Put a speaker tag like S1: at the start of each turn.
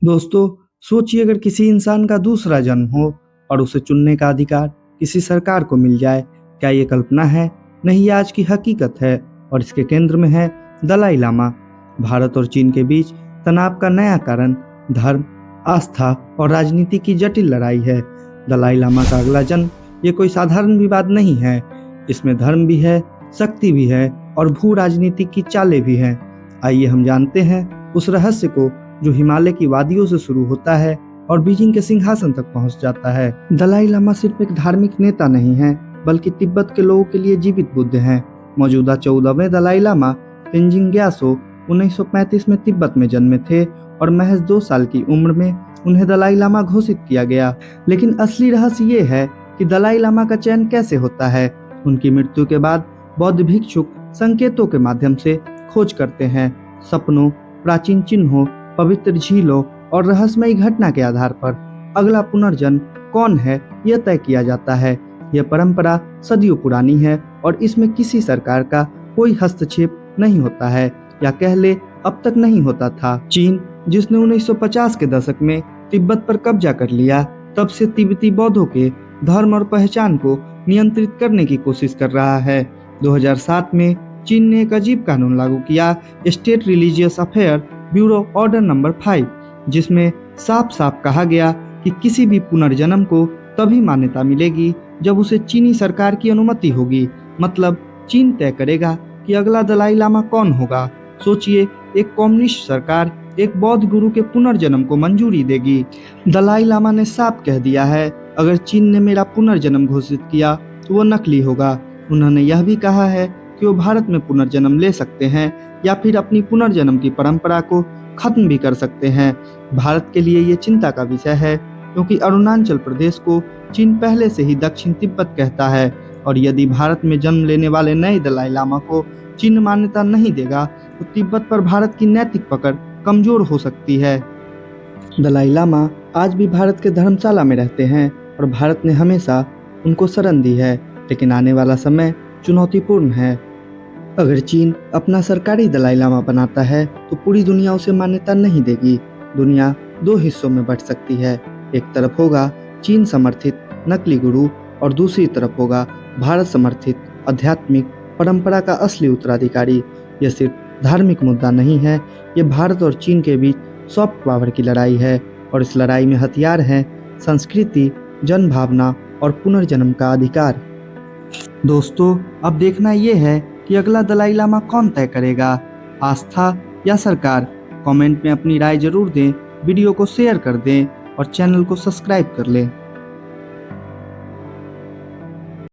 S1: दोस्तों, सोचिए अगर किसी इंसान का दूसरा जन्म हो और उसे चुनने का अधिकार किसी सरकार को मिल जाए। क्या ये कल्पना है? नहीं, ये आज की हकीकत है और इसके केंद्र में है दलाई लामा। भारत और चीन के बीच तनाव का नया कारण धर्म, आस्था और राजनीति की जटिल लड़ाई है। दलाई लामा का अगला जन्म ये कोई साधारण विवाद नहीं है। इसमें धर्म भी है, शक्ति भी है और भू राजनीति की चालें भी हैं। आइए हम जानते हैं उस रहस्य को जो हिमालय की वादियों से शुरू होता है और बीजिंग के सिंहासन तक पहुंच जाता है। दलाई लामा सिर्फ एक धार्मिक नेता नहीं है, बल्कि तिब्बत के लोगों के लिए जीवित बुद्ध हैं। मौजूदा 14वें दलाई लामा तेंजिंग ग्यासो 1935 में तिब्बत में जन्मे थे और महज 2 साल की उम्र में उन्हें दलाई लामा घोषित किया गया। लेकिन असली रहस्य ये है कि दलाई लामा का चयन कैसे होता है। उनकी मृत्यु के बाद बौद्ध भिक्षुक संकेतों के माध्यम से खोज करते हैं। सपनों, प्राचीन चिन्हों, पवित्र झीलों और रहस्यमयी घटना के आधार पर अगला पुनर्जन्म कौन है यह तय किया जाता है। यह परंपरा सदियों पुरानी है और इसमें किसी सरकार का कोई हस्तक्षेप नहीं होता है, या कह ले अब तक नहीं होता था। चीन, जिसने 1950 के दशक में तिब्बत पर कब्जा कर लिया, तब से तिब्बती बौद्धों के धर्म और पहचान को नियंत्रित करने की कोशिश कर रहा है। 2007 में चीन ने एक अजीब कानून लागू किया, state religious affair bureau order number 5, जिसमें साफ साफ कहा गया कि किसी भी पुनर्जन्म को तभी मान्यता मिलेगी जब उसे चीनी सरकार की अनुमति होगी। मतलब चीन तय करेगा कि अगला दलाई लामा कौन होगा। सोचिए, एक कम्युनिस्ट सरकार एक बौद्ध गुरु के पुनर्जन्म को मंजूरी देगी। दलाई लामा ने साफ कह दिया है, अगर चीन ने मेरा पुनर्जन्म घोषित किया तो वो नकली होगा। उन्होंने यह भी कहा है कि वो भारत में पुनर्जन्म ले सकते हैं या फिर अपनी पुनर्जन्म की परंपरा को खत्म भी कर सकते हैं। भारत के लिए ये चिंता का विषय है, क्योंकि अरुणाचल प्रदेश को चीन पहले से ही दक्षिण तिब्बत कहता है, और यदि भारत में जन्म लेने वाले नए दलाई लामा को चीन मान्यता नहीं देगा तो तिब्बत पर भारत की नैतिक पकड़ कमजोर हो सकती है। दलाई लामा आज भी भारत के धर्मशाला में रहते हैं और भारत ने हमेशा उनको शरण दी है, लेकिन आने वाला समय चुनौतीपूर्ण है। अगर चीन अपना सरकारी दलाई लामा बनाता है तो पूरी दुनिया उसे मान्यता नहीं देगी। दुनिया 2 हिस्सों में बंट सकती है। एक तरफ होगा चीन समर्थित नकली गुरु और दूसरी तरफ होगा भारत समर्थित आध्यात्मिक परंपरा का असली उत्तराधिकारी। यह सिर्फ धार्मिक मुद्दा नहीं है, ये भारत और चीन के बीच सॉफ्ट पावर की लड़ाई है, और इस लड़ाई में हथियार हैं संस्कृति, जन भावना और पुनर्जन्म का अधिकार। दोस्तों, अब देखना यह है कि अगला दलाई लामा कौन तय करेगा, आस्था या सरकार। कमेंट में अपनी राय जरूर दें, वीडियो को शेयर कर दें और चैनल को सब्सक्राइब कर लें।